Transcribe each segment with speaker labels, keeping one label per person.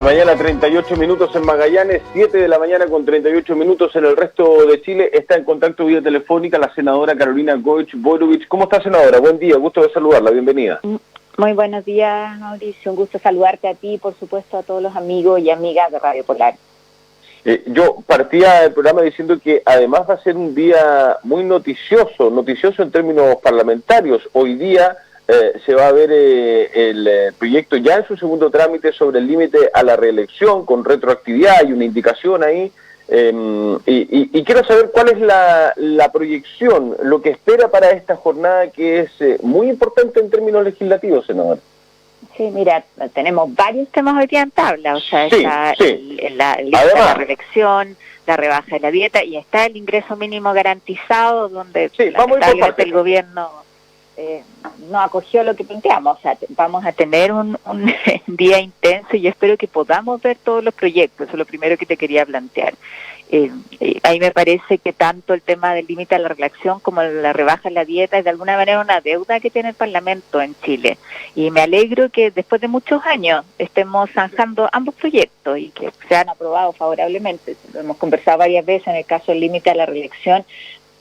Speaker 1: Mañana 38 minutos en Magallanes, 7 de la mañana con 38 minutos en el resto de Chile. Está en contacto vía telefónica la senadora Carolina Goich-Boyrovich. ¿Cómo está, senadora? Buen día, gusto de saludarla, bienvenida.
Speaker 2: Muy buenos días, Mauricio. Un gusto saludarte a ti y, por supuesto, a todos los amigos y amigas de Radio Polar.
Speaker 1: Yo partía del programa diciendo que además va a ser un día muy noticioso en términos parlamentarios. Hoy día se va a ver el proyecto ya en su segundo trámite sobre el límite a la reelección con retroactividad. Hay una indicación ahí. Y quiero saber cuál es la proyección, lo que espera para esta jornada que es muy importante en términos legislativos, senador.
Speaker 2: Sí, mira, tenemos varios temas hoy día en tabla, o sea, está la reelección, la rebaja de la dieta y está el ingreso mínimo garantizado, donde lamentablemente el gobierno no acogió lo que planteamos. O sea, vamos a tener un día intenso y espero que podamos ver todos los proyectos. Eso es lo primero que te quería plantear. Ahí me parece que tanto el tema del límite a la reelección como la rebaja en la dieta es de alguna manera una deuda que tiene el Parlamento en Chile. Y me alegro que después de muchos años estemos zanjando ambos proyectos y que sean aprobados favorablemente. Lo hemos conversado varias veces en el caso del límite a la reelección.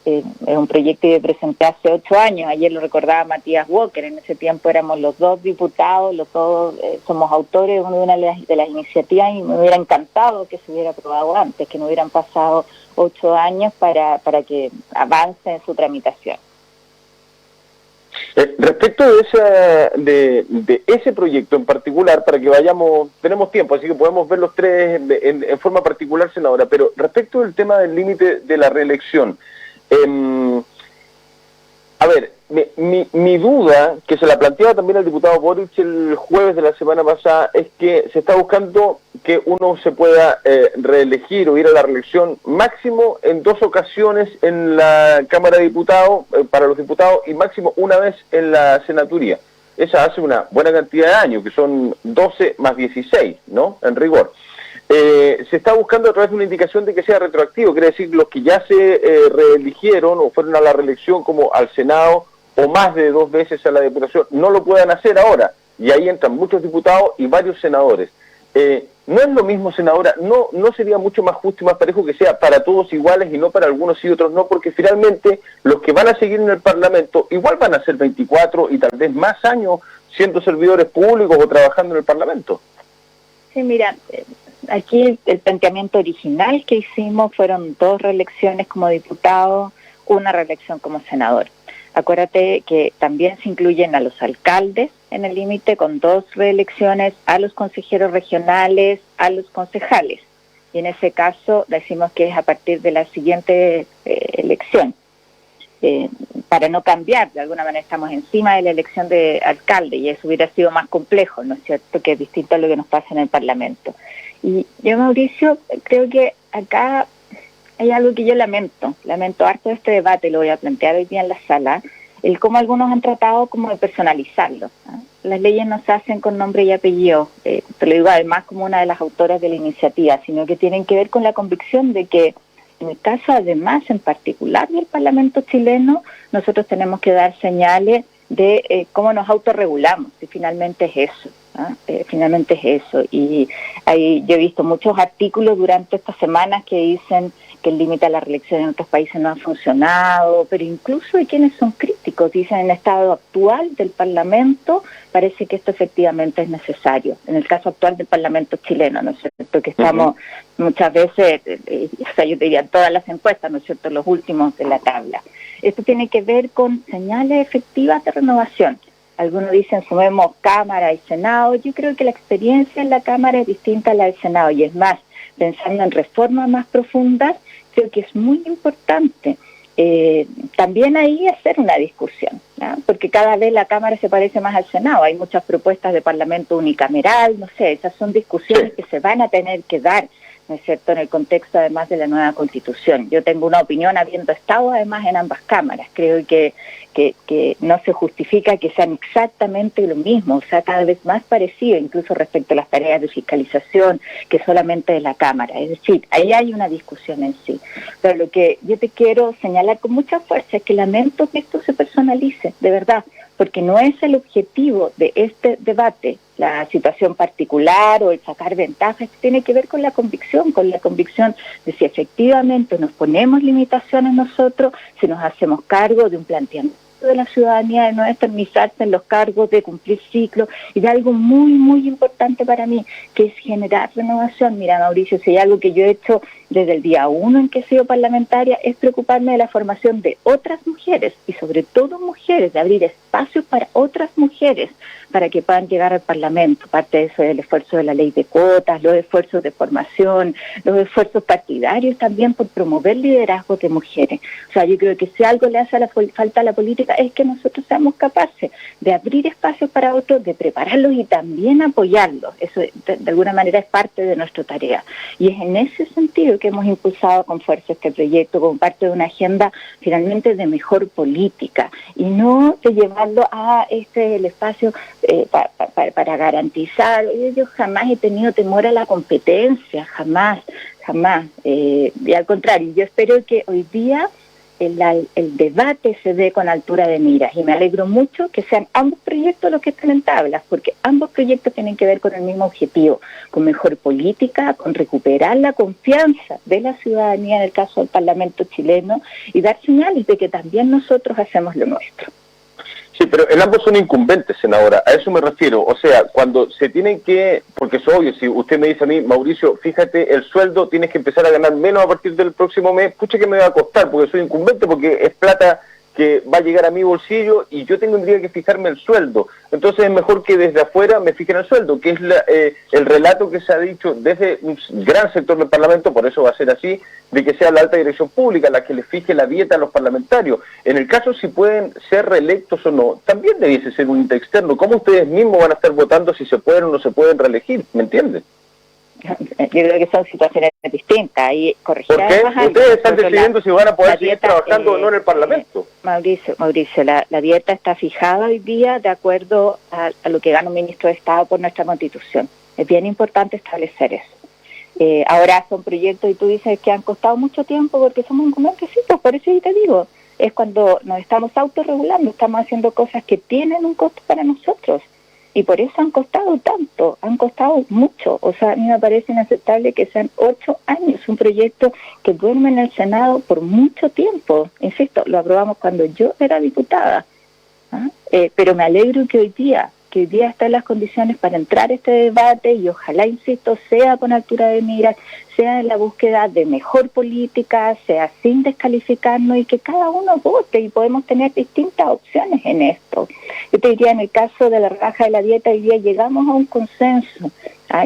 Speaker 2: Es un proyecto que presenté hace 8 años, ayer lo recordaba Matías Walker, en ese tiempo éramos los dos diputados, los dos somos autores de una de las iniciativas y me hubiera encantado que se hubiera aprobado antes, que no hubieran pasado 8 años para que avance en su tramitación.
Speaker 1: Respecto de ese proyecto en particular, para que vayamos, tenemos tiempo, así que podemos ver los tres en forma particular, senadora, pero respecto del tema del límite de la reelección, a ver, mi duda, que se la planteaba también el diputado Boric el jueves de la semana pasada, es que se está buscando que uno se pueda reelegir o ir a la reelección máximo en 2 ocasiones en la Cámara de Diputados, para los diputados, y máximo una vez en la senaturía. Esa hace una buena cantidad de años, que son 12 más 16, ¿no? En rigor. Se está buscando a través de una indicación de que sea retroactivo, quiere decir los que ya se reeligieron o fueron a la reelección como al Senado o más de 2 veces a la Diputación, no lo puedan hacer ahora, y ahí entran muchos diputados y varios senadores. No es lo mismo, senadora, no sería mucho más justo y más parejo que sea para todos iguales y no para algunos y otros no, porque finalmente los que van a seguir en el Parlamento igual van a ser 24 y tal vez más años siendo servidores públicos o trabajando en el Parlamento.
Speaker 2: Sí, mira, aquí el planteamiento original que hicimos fueron 2 reelecciones como diputado, 1 reelección como senador. Acuérdate que también se incluyen a los alcaldes en el límite con 2 reelecciones, a los consejeros regionales, a los concejales. Y en ese caso decimos que es a partir de la siguiente elección. Para no cambiar, de alguna manera estamos encima de la elección de alcalde y eso hubiera sido más complejo, ¿no es cierto?, que es distinto a lo que nos pasa en el Parlamento. Y yo, Mauricio, creo que acá hay algo que yo lamento harto de este debate, lo voy a plantear hoy día en la sala, el cómo algunos han tratado como de personalizarlo, ¿no? Las leyes no se hacen con nombre y apellido, te lo digo además como una de las autoras de la iniciativa, sino que tienen que ver con la convicción de que en el caso, además, en particular del Parlamento chileno, nosotros tenemos que dar señales de cómo nos autorregulamos, y finalmente es eso, ¿no? Finalmente es eso. Y ahí yo he visto muchos artículos durante estas semanas que dicen que el límite a la reelección en otros países no ha funcionado, pero incluso hay quienes son críticos, dicen en el estado actual del Parlamento parece que esto efectivamente es necesario. En el caso actual del Parlamento chileno, ¿no es cierto?, que estamos muchas veces, o sea, yo diría todas las encuestas, ¿no es cierto?, los últimos de la tabla. Esto tiene que ver con señales efectivas de renovación. Algunos dicen sumemos Cámara y Senado. Yo creo que la experiencia en la Cámara es distinta a la del Senado y es más, pensando en reformas más profundas, creo que es muy importante también ahí hacer una discusión, ¿no? Porque cada vez la Cámara se parece más al Senado, hay muchas propuestas de Parlamento unicameral, no sé, esas son discusiones que se van a tener que dar, ¿no es cierto?, en el contexto además de la nueva Constitución. Yo tengo una opinión habiendo estado además en ambas cámaras, creo que no se justifica que sean exactamente lo mismo, o sea, cada vez más parecido, incluso respecto a las tareas de fiscalización, que solamente de la Cámara. Es decir, ahí hay una discusión en sí. Pero lo que yo te quiero señalar con mucha fuerza es que lamento que esto se personalice, de verdad, porque no es el objetivo de este debate la situación particular o el sacar ventajas, tiene que ver con la convicción de si efectivamente nos ponemos limitaciones nosotros, si nos hacemos cargo de un planteamiento de la ciudadanía, de no eternizarse en los cargos, de cumplir ciclos, y de algo muy, muy importante para mí, que es generar renovación. Mira, Mauricio, si hay algo que yo he hecho desde el día 1 en que he sido parlamentaria, es preocuparme de la formación de otras mujeres, y sobre todo mujeres, de abrir espacios para otras mujeres, para que puedan llegar al Parlamento. Parte de eso es el esfuerzo de la ley de cuotas, los esfuerzos de formación, los esfuerzos partidarios también por promover liderazgos de mujeres. O sea, yo creo que si algo le hace falta a la política es que nosotros seamos capaces de abrir espacios para otros, de prepararlos y también apoyarlos. Eso de alguna manera es parte de nuestra tarea. Y es en ese sentido que hemos impulsado con fuerza este proyecto como parte de una agenda finalmente de mejor política y no de llevarlo a el espacio para garantizar. Yo jamás he tenido temor a la competencia, jamás. Y al contrario, yo espero que hoy día el debate se dé con altura de miras, y me alegro mucho que sean ambos proyectos los que estén en tablas, porque ambos proyectos tienen que ver con el mismo objetivo, con mejor política, con recuperar la confianza de la ciudadanía en el caso del Parlamento chileno y dar señales de que también nosotros hacemos lo nuestro.
Speaker 1: Sí, pero en ambos son incumbentes, senadora, a eso me refiero. O sea, cuando se tienen que, porque es obvio, si usted me dice a mí, Mauricio, fíjate, el sueldo tienes que empezar a ganar menos a partir del próximo mes, pucha que me va a costar, porque soy incumbente, porque es plata que va a llegar a mi bolsillo y yo tendría que fijarme el sueldo. Entonces es mejor que desde afuera me fijen el sueldo, que es el relato que se ha dicho desde un gran sector del Parlamento, por eso va a ser así, de que sea la alta dirección pública la que le fije la dieta a los parlamentarios. En el caso si pueden ser reelectos o no, también debiese ser un ente externo. ¿Cómo ustedes mismos van a estar votando si se pueden o no se pueden reelegir? ¿Me entienden?
Speaker 2: Yo creo que son situaciones distintas y corregir.
Speaker 1: ¿Por qué? Ustedes están decidiendo si van a poder seguir trabajando o no en el Parlamento.
Speaker 2: Mauricio, la dieta está fijada hoy día de acuerdo a lo que gana un ministro de Estado por nuestra Constitución. Es bien importante establecer eso. Ahora son proyectos, y tú dices que han costado mucho tiempo porque somos incumbentes, sí, pues por eso yo te digo, es cuando nos estamos autorregulando, estamos haciendo cosas que tienen un costo para nosotros. Y por eso han costado tanto, han costado mucho. O sea, a mí me parece inaceptable que sean 8 años, un proyecto que duerme en el Senado por mucho tiempo. Insisto, lo aprobamos cuando yo era diputada. Pero me alegro que hoy día están las condiciones para entrar a este debate y ojalá, insisto, sea con altura de miras, sea en la búsqueda de mejor política, sea sin descalificarnos y que cada uno vote y podemos tener distintas opciones en esto. Yo te diría, en el caso de la rebaja de la dieta, hoy día llegamos a un consenso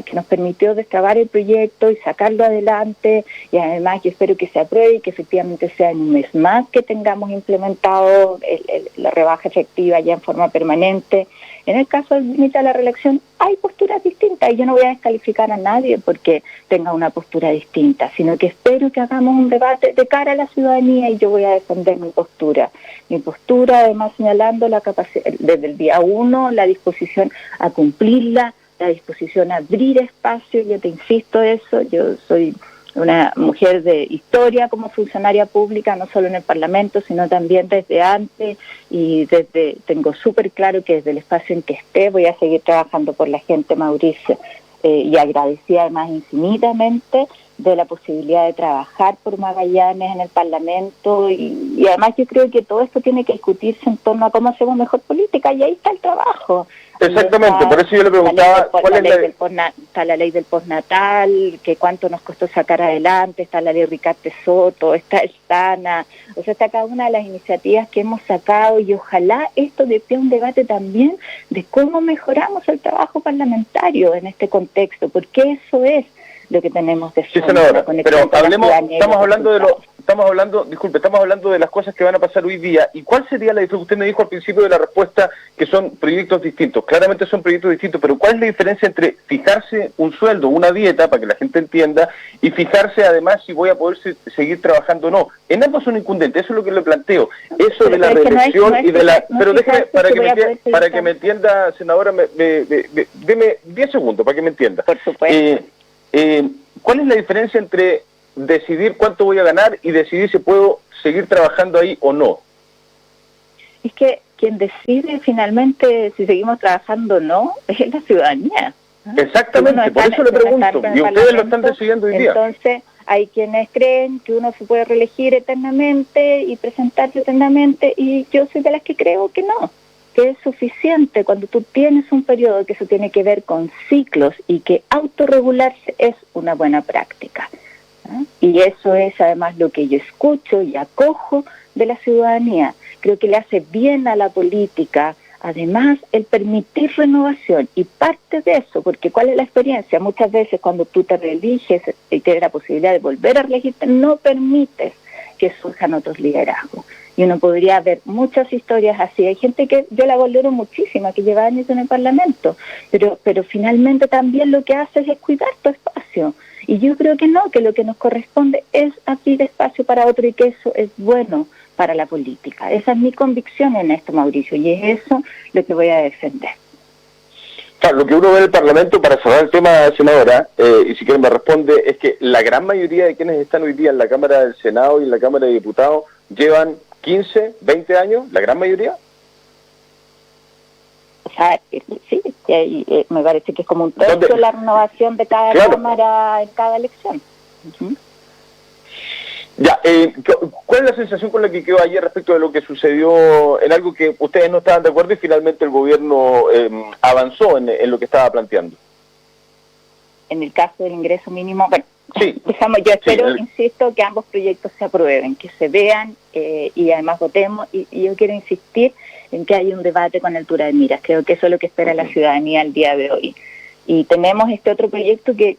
Speaker 2: que nos permitió destrabar el proyecto y sacarlo adelante, y además yo espero que se apruebe y que efectivamente sea en un mes más que tengamos implementado la rebaja efectiva ya en forma permanente. En el caso del límite a la reelección hay posturas distintas y yo no voy a descalificar a nadie porque tenga una postura distinta, sino que espero que hagamos un debate de cara a la ciudadanía y yo voy a defender mi postura además señalando la capacidad, desde el día 1, la disposición a cumplirla, la disposición a abrir espacio. Yo te insisto eso, yo soy una mujer de historia como funcionaria pública, no solo en el Parlamento, sino también desde antes, y tengo súper claro que desde el espacio en que esté voy a seguir trabajando por la gente, Mauricio, y agradecida además infinitamente de la posibilidad de trabajar por Magallanes en el Parlamento, y además yo creo que todo esto tiene que discutirse en torno a cómo hacemos mejor política, y ahí está el trabajo.
Speaker 1: Exactamente, por eso yo le preguntaba
Speaker 2: está la ley del postnatal, que cuánto nos costó sacar adelante, está la ley Ricardo Soto, está el SANA, o sea, está cada una de las iniciativas que hemos sacado, y ojalá esto dé pie a un debate también de cómo mejoramos el trabajo parlamentario en este contexto, porque eso es lo que tenemos de fondo.
Speaker 1: Sí, senadora, pero estamos hablando de las cosas que van a pasar hoy día. ¿Y cuál sería la diferencia? Usted me dijo al principio de la respuesta que son proyectos distintos. Claramente son proyectos distintos, pero ¿cuál es la diferencia entre fijarse un sueldo, una dieta, para que la gente entienda, y fijarse además si voy a poder seguir trabajando o no? En ambos son incumbentes, eso es lo que le planteo. Eso de la reelección y de la... Pero déjeme, para que me entienda, senadora, deme 10 segundos para que me entienda.
Speaker 2: Por supuesto.
Speaker 1: ¿Cuál es la diferencia entre decidir cuánto voy a ganar y decidir si puedo seguir trabajando ahí o no?
Speaker 2: Es que quien decide finalmente si seguimos trabajando o no es la ciudadanía.
Speaker 1: Exactamente, por eso le pregunto, y ustedes lo están decidiendo hoy día.
Speaker 2: Entonces, hay quienes creen que uno se puede reelegir eternamente y presentarse eternamente, y yo soy de las que creo que no, que es suficiente cuando tú tienes un periodo que se tiene que ver con ciclos y que autorregularse es una buena práctica. Y eso es además lo que yo escucho y acojo de la ciudadanía. Creo que le hace bien a la política, además, el permitir renovación, y parte de eso, porque ¿cuál es la experiencia? Muchas veces cuando tú te reeliges y tienes la posibilidad de volver a reelegirte, no permites que surjan otros liderazgos. Y uno podría ver muchas historias así. Hay gente que yo la valoro muchísima, que lleva años en el Parlamento, pero finalmente también lo que hace es cuidar tu espacio. Y yo creo que no, que lo que nos corresponde es abrir espacio para otro, y que eso es bueno para la política. Esa es mi convicción en esto, Mauricio, y es eso lo que voy a defender.
Speaker 1: Claro, lo que uno ve en el Parlamento, para cerrar el tema, senadora, y si quieren me responde, es que la gran mayoría de quienes están hoy día en la Cámara del Senado y en la Cámara de Diputados llevan 15, 20 años, la gran mayoría.
Speaker 2: O sea, sí, me parece que es como un tercio la renovación de cada Cámara en cada elección. Uh-huh.
Speaker 1: Ya, ¿cuál es la sensación con la que quedó ayer respecto de lo que sucedió en algo que ustedes no estaban de acuerdo y finalmente el gobierno avanzó en lo que estaba planteando?
Speaker 2: En el caso del ingreso mínimo, bueno,
Speaker 1: sí,
Speaker 2: yo espero, insisto, que ambos proyectos se aprueben, que se vean y además votemos, y yo quiero insistir en que haya un debate con altura de miras. Creo que eso es lo que espera la ciudadanía el día de hoy. Y tenemos este otro proyecto que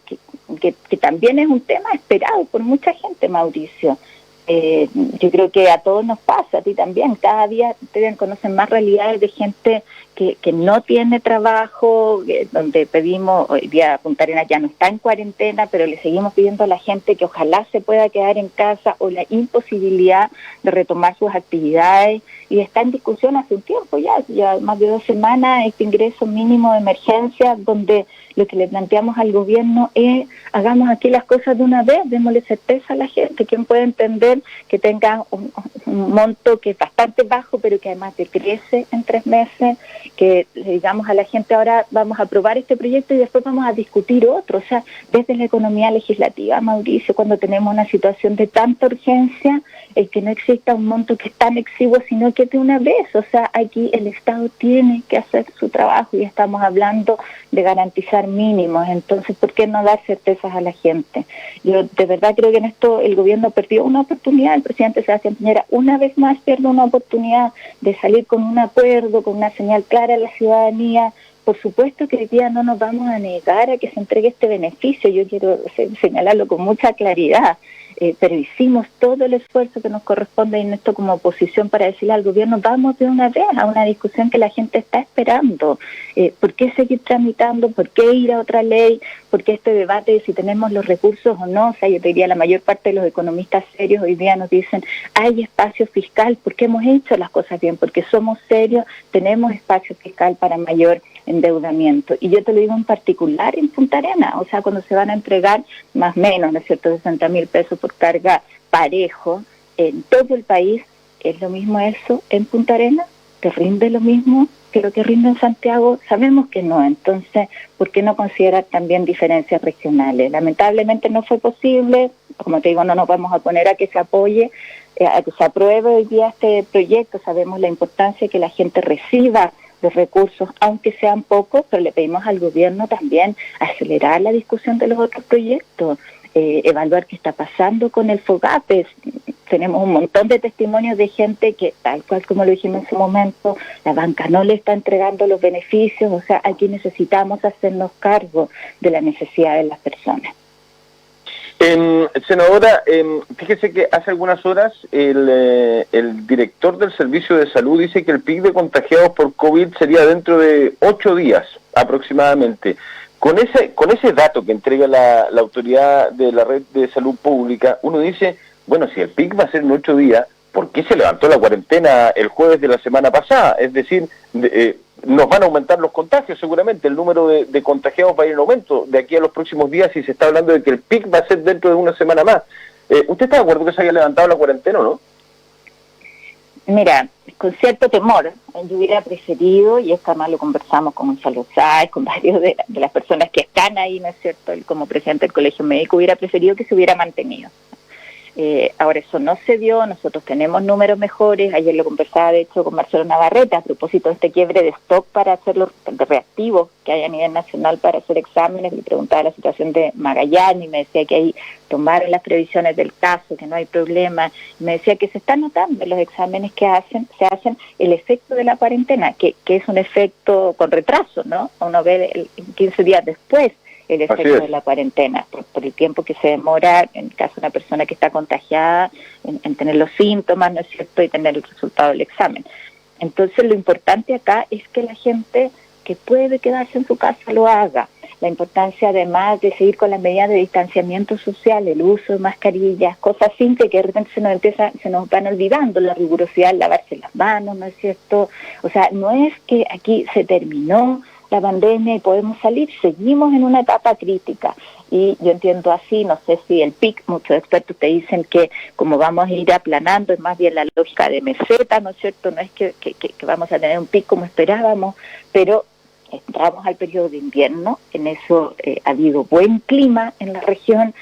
Speaker 2: también es un tema esperado por mucha gente, Mauricio. Yo creo que a todos nos pasa, a ti también. Cada día ustedes conocen más realidades de gente que no tiene trabajo, donde pedimos, hoy día Punta Arenas ya no está en cuarentena, pero le seguimos pidiendo a la gente que ojalá se pueda quedar en casa, o la imposibilidad de retomar sus actividades, y está en discusión hace un tiempo ya más de 2 semanas, este ingreso mínimo de emergencia, donde lo que le planteamos al gobierno es: hagamos aquí las cosas de una vez, démosle certeza a la gente. ¿Quién puede entender que tenga un monto que es bastante bajo, pero que además decrece en 3 meses? Que le digamos a la gente: ahora vamos a aprobar este proyecto y después vamos a discutir otro. O sea, desde la economía legislativa, Mauricio, cuando tenemos una situación de tanta urgencia, el que no exista un monto que es tan exiguo, sino que de una vez. O sea, aquí el Estado tiene que hacer su trabajo, y estamos hablando de garantizar mínimos. Entonces, ¿por qué no dar certezas a la gente? Yo de verdad creo que en esto el gobierno perdió una oportunidad. El presidente Sebastián Piñera una vez más pierde una oportunidad de salir con un acuerdo, con una señal clara a la ciudadanía. Por supuesto que hoy día no nos vamos a negar a que se entregue este beneficio. Yo quiero señalarlo con mucha claridad. Pero hicimos todo el esfuerzo que nos corresponde en esto como oposición para decirle al gobierno: vamos de una vez a una discusión que la gente está esperando. ¿Por qué seguir tramitando? ¿Por qué ir a otra ley? ¿Por qué este debate de si tenemos los recursos o no? O sea, yo te diría, la mayor parte de los economistas serios hoy día nos dicen: hay espacio fiscal, porque hemos hecho las cosas bien, porque somos serios, tenemos espacio fiscal para mayor endeudamiento. Y yo te lo digo en particular en Punta Arenas. O sea, cuando se van a entregar más o menos, ¿no es cierto?, 60.000 pesos por carga parejo en todo el país, ¿es lo mismo eso en Punta Arenas? ¿Te rinde lo mismo que lo que rinde en Santiago? Sabemos que no. Entonces, ¿por qué no considerar también diferencias regionales? Lamentablemente no fue posible. Como te digo, no nos vamos a poner a que se apoye, a que se apruebe hoy día este proyecto. Sabemos la importancia de que la gente reciba los recursos, aunque sean pocos, pero le pedimos al gobierno también acelerar la discusión de los otros proyectos, evaluar qué está pasando con el FOGAPE. Tenemos un montón de testimonios de gente que, tal cual como lo dijimos en su momento, la banca no le está entregando los beneficios. O sea, aquí necesitamos hacernos cargo de la necesidad de las personas.
Speaker 1: Senadora, fíjese que hace algunas horas el director del Servicio de Salud dice que el pic de contagiados por COVID sería dentro de 8 días aproximadamente. Con ese dato que entrega la autoridad de la red de salud pública, uno dice: bueno, si el pic va a ser en 8 días, ¿por qué se levantó la cuarentena el jueves de la semana pasada? Es decir, nos van a aumentar los contagios seguramente, el número de contagiados va a ir en aumento de aquí a los próximos días, y se está hablando de que el pic va a ser dentro de una semana más. ¿Usted está de acuerdo que se haya levantado la cuarentena o no?
Speaker 2: Mira, con cierto temor, yo hubiera preferido, y esto además lo conversamos con Gonzalo Sáez, con varios de las personas que están ahí, ¿no es cierto?, él como presidente del Colegio Médico, hubiera preferido que se hubiera mantenido. Ahora eso no se dio, nosotros tenemos números mejores, ayer lo conversaba de hecho con Marcelo Navarrete a propósito de este quiebre de stock para hacer los reactivos que hay a nivel nacional para hacer exámenes, le preguntaba la situación de Magallanes y me decía que ahí tomaron las previsiones del caso, que no hay problema, y me decía que se está notando en los exámenes que se hacen el efecto de la cuarentena, que es un efecto con retraso, ¿no? Uno ve 15 días después el efecto de la cuarentena, por el tiempo que se demora, en el caso de una persona que está contagiada, en tener los síntomas, ¿no es cierto?, y tener el resultado del examen. Entonces, lo importante acá es que la gente que puede quedarse en su casa lo haga. La importancia, además, de seguir con las medidas de distanciamiento social, el uso de mascarillas, cosas simples que de repente se nos van olvidando, la rigurosidad, lavarse las manos, ¿no es cierto? O sea, no es que aquí se terminó la pandemia y podemos salir, seguimos en una etapa crítica y yo entiendo así, no sé si el pic, muchos expertos te dicen que como vamos a ir aplanando, es más bien la lógica de meseta, ¿no es cierto? No es que vamos a tener un pic como esperábamos, pero entramos al periodo de invierno, en eso ha habido buen clima en la región,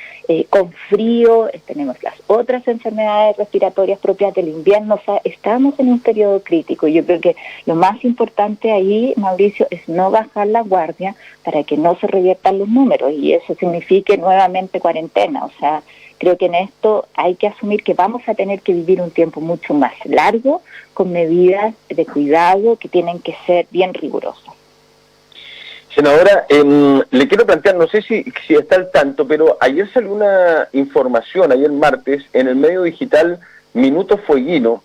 Speaker 2: con frío, tenemos las otras enfermedades respiratorias propias del invierno, o sea, estamos en un periodo crítico. Yo creo que lo más importante ahí, Mauricio, es no bajar la guardia para que no se reviertan los números y eso signifique nuevamente cuarentena, o sea, creo que en esto hay que asumir que vamos a tener que vivir un tiempo mucho más largo con medidas de cuidado que tienen que ser bien rigurosas.
Speaker 1: Senadora, le quiero plantear, no sé si está al tanto, pero ayer salió una información, ayer martes, en el medio digital Minuto Fueguino,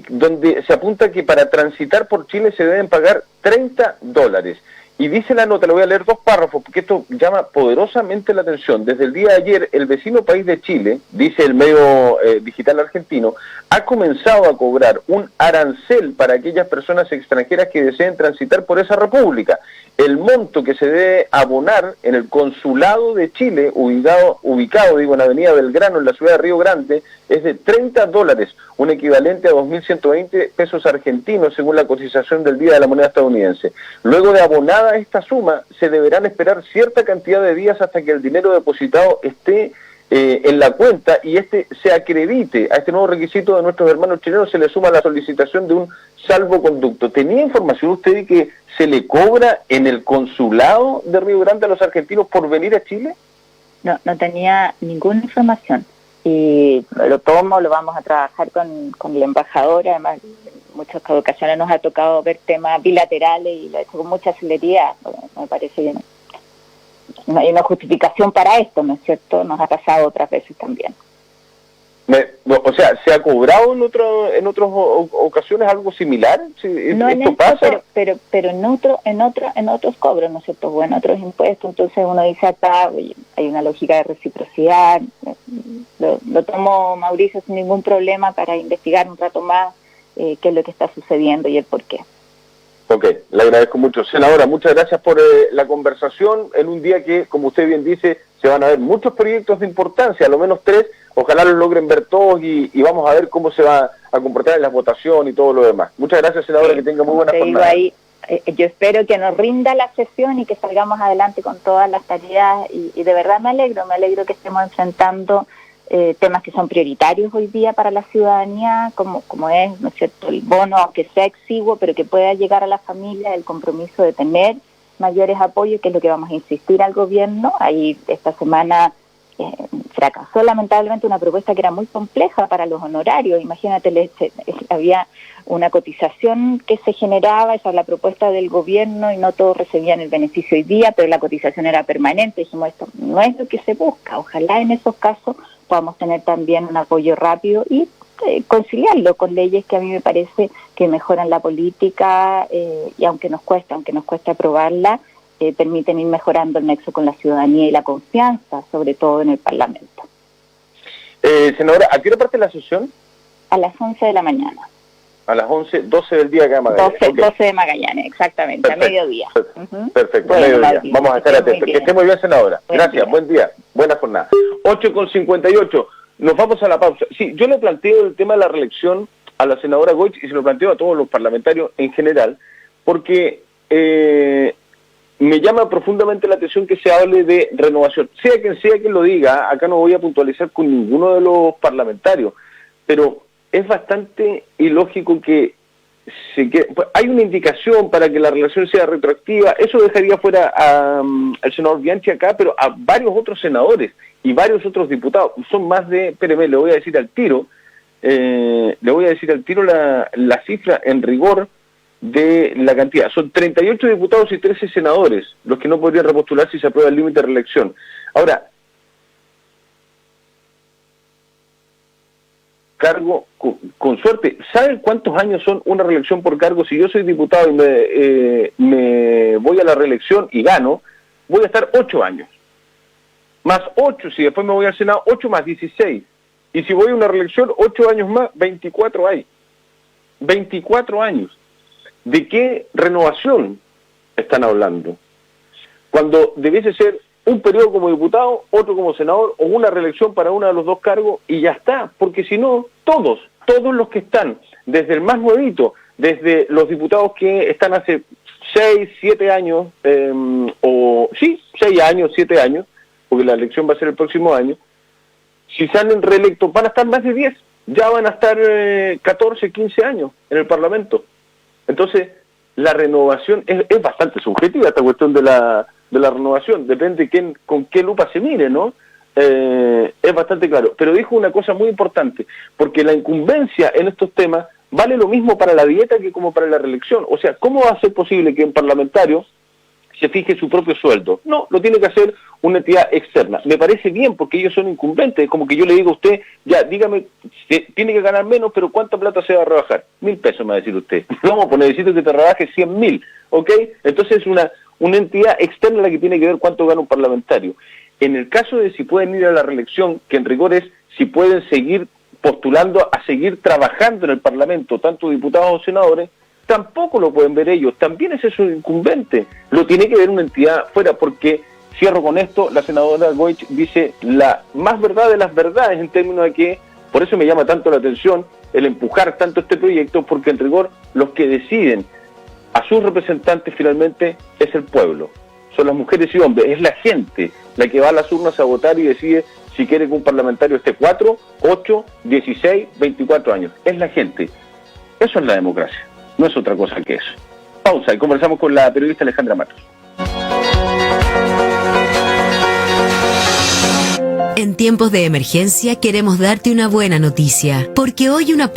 Speaker 1: donde se apunta que para transitar por Chile se deben pagar $30. Y dice la nota, le voy a leer 2 párrafos, porque esto llama poderosamente la atención. Desde el día de ayer, el vecino país de Chile, dice el medio digital argentino, ha comenzado a cobrar un arancel para aquellas personas extranjeras que deseen transitar por esa república. El monto que se debe abonar en el consulado de Chile, ubicado en Avenida Belgrano, en la ciudad de Río Grande, es de $30, un equivalente a 2.120 pesos argentinos, según la cotización del día de la moneda estadounidense. Luego de abonada esta suma, se deberán esperar cierta cantidad de días hasta que el dinero depositado esté en la cuenta y se acredite. A este nuevo requisito de nuestros hermanos chilenos se le suma la solicitación de un salvoconducto. ¿Tenía información usted de que se le cobra en el consulado de Río Grande a los argentinos por venir a Chile?
Speaker 2: No tenía ninguna información. Y lo vamos a trabajar con la embajadora, además en muchas ocasiones nos ha tocado ver temas bilaterales y lo ha hecho con mucha celeridad, me parece que no hay una justificación para esto, ¿no es cierto? Nos ha pasado otras veces también.
Speaker 1: O sea, ¿se ha cobrado en otras ocasiones algo similar?
Speaker 2: No en esto, pasa? pero en otros cobros, ¿no es cierto? O en otros impuestos, entonces uno dice acá, hay una lógica de reciprocidad, lo tomo, Mauricio, sin ningún problema para investigar un rato más qué es lo que está sucediendo y el por qué.
Speaker 1: Ok, le agradezco mucho. Senadora, muchas gracias por la conversación en un día que, como usted bien dice, se van a ver muchos proyectos de importancia, a lo menos 3, ojalá los logren ver todos y vamos a ver cómo se va a comportar en la votación y todo lo demás. Muchas gracias, senadora, que tenga muy buena jornada.
Speaker 2: Yo espero que nos rinda la sesión y que salgamos adelante con todas las tareas y de verdad me alegro que estemos enfrentando temas que son prioritarios hoy día para la ciudadanía, como es, ¿no es cierto?, el bono, aunque sea exiguo, pero que pueda llegar a la familia, el compromiso de tener mayores apoyos, que es lo que vamos a insistir al gobierno. Ahí esta semana fracasó lamentablemente una propuesta que era muy compleja para los honorarios. Imagínate, había una cotización que se generaba, esa es la propuesta del gobierno y no todos recibían el beneficio hoy día, pero la cotización era permanente. Dijimos, esto no es lo que se busca, ojalá en esos casos podamos tener también un apoyo rápido y conciliarlo con leyes que a mí me parece que mejoran la política y aunque nos cuesta aprobarla, permiten ir mejorando el nexo con la ciudadanía y la confianza, sobre todo en el Parlamento.
Speaker 1: Senadora, ¿a qué hora parte la sesión?
Speaker 2: A las 11 de la mañana.
Speaker 1: A las 12 del día acá en Magallanes.
Speaker 2: 12 de Magallanes, exactamente, perfecto, a mediodía.
Speaker 1: Perfecto, bueno, mediodía. Martín, vamos a estar atentos. Que esté muy bien, senadora. Gracias, buen día, buena jornada. 8:58, nos vamos a la pausa. Sí, yo le planteo el tema de la reelección a la senadora Goich y se lo planteo a todos los parlamentarios en general, porque me llama profundamente la atención que se hable de renovación. Sea quien lo diga, acá no voy a puntualizar con ninguno de los parlamentarios, pero es bastante ilógico que hay una indicación para que la relación sea retroactiva. Eso dejaría fuera al senador Bianchi acá, pero a varios otros senadores y varios otros diputados. Son más de, espéreme, le voy a decir al tiro la cifra en rigor de la cantidad. Son 38 diputados y 13 senadores los que no podrían repostular si se aprueba el límite de reelección. Ahora, cargo con suerte. ¿Saben cuántos años son una reelección por cargo? Si yo soy diputado y me voy a la reelección y gano, voy a estar 8 años. Más 8, si después me voy al Senado, 8 más 16. Y si voy a una reelección, 8 años más, 24 hay. 24 años. ¿De qué renovación están hablando? Cuando debiese ser un periodo como diputado, otro como senador, o una reelección para uno de los dos cargos, y ya está, porque si no, todos los que están, desde el más nuevito, desde los diputados que están hace 6, 7 años, 6 años, 7 años, porque la elección va a ser el próximo año, si salen reelectos van a estar más de 10, ya van a estar 14, 15 años en el Parlamento. Entonces, la renovación es bastante subjetiva, esta cuestión de la renovación, depende con qué lupa se mire, ¿no? Es bastante claro. Pero dijo una cosa muy importante, porque la incumbencia en estos temas vale lo mismo para la dieta que como para la reelección. O sea, ¿cómo va a ser posible que un parlamentario se fije su propio sueldo? No, lo tiene que hacer una entidad externa. Me parece bien porque ellos son incumbentes, como que yo le digo a usted, ya, dígame, tiene que ganar menos, pero ¿cuánta plata se va a rebajar? 1.000 pesos, me va a decir usted. Vamos, pues necesito que te rebaje 100.000, ¿ok? Entonces es una entidad externa la que tiene que ver cuánto gana un parlamentario. En el caso de si pueden ir a la reelección, que en rigor es si pueden seguir postulando a seguir trabajando en el Parlamento, tanto diputados o senadores, tampoco lo pueden ver ellos, también es eso incumbente, lo tiene que ver una entidad fuera, porque, cierro con esto, la senadora Goich dice la más verdad de las verdades en términos de que, por eso me llama tanto la atención el empujar tanto este proyecto, porque en rigor los que deciden a sus representantes finalmente es el pueblo, son las mujeres y hombres, es la gente la que va a las urnas a votar y decide si quiere que un parlamentario esté 4, 8, 16, 24 años, es la gente, eso es la democracia. No es otra cosa que eso. Pausa y conversamos con la periodista Alejandra Matos.
Speaker 3: En tiempos de emergencia queremos darte una buena noticia, porque hoy una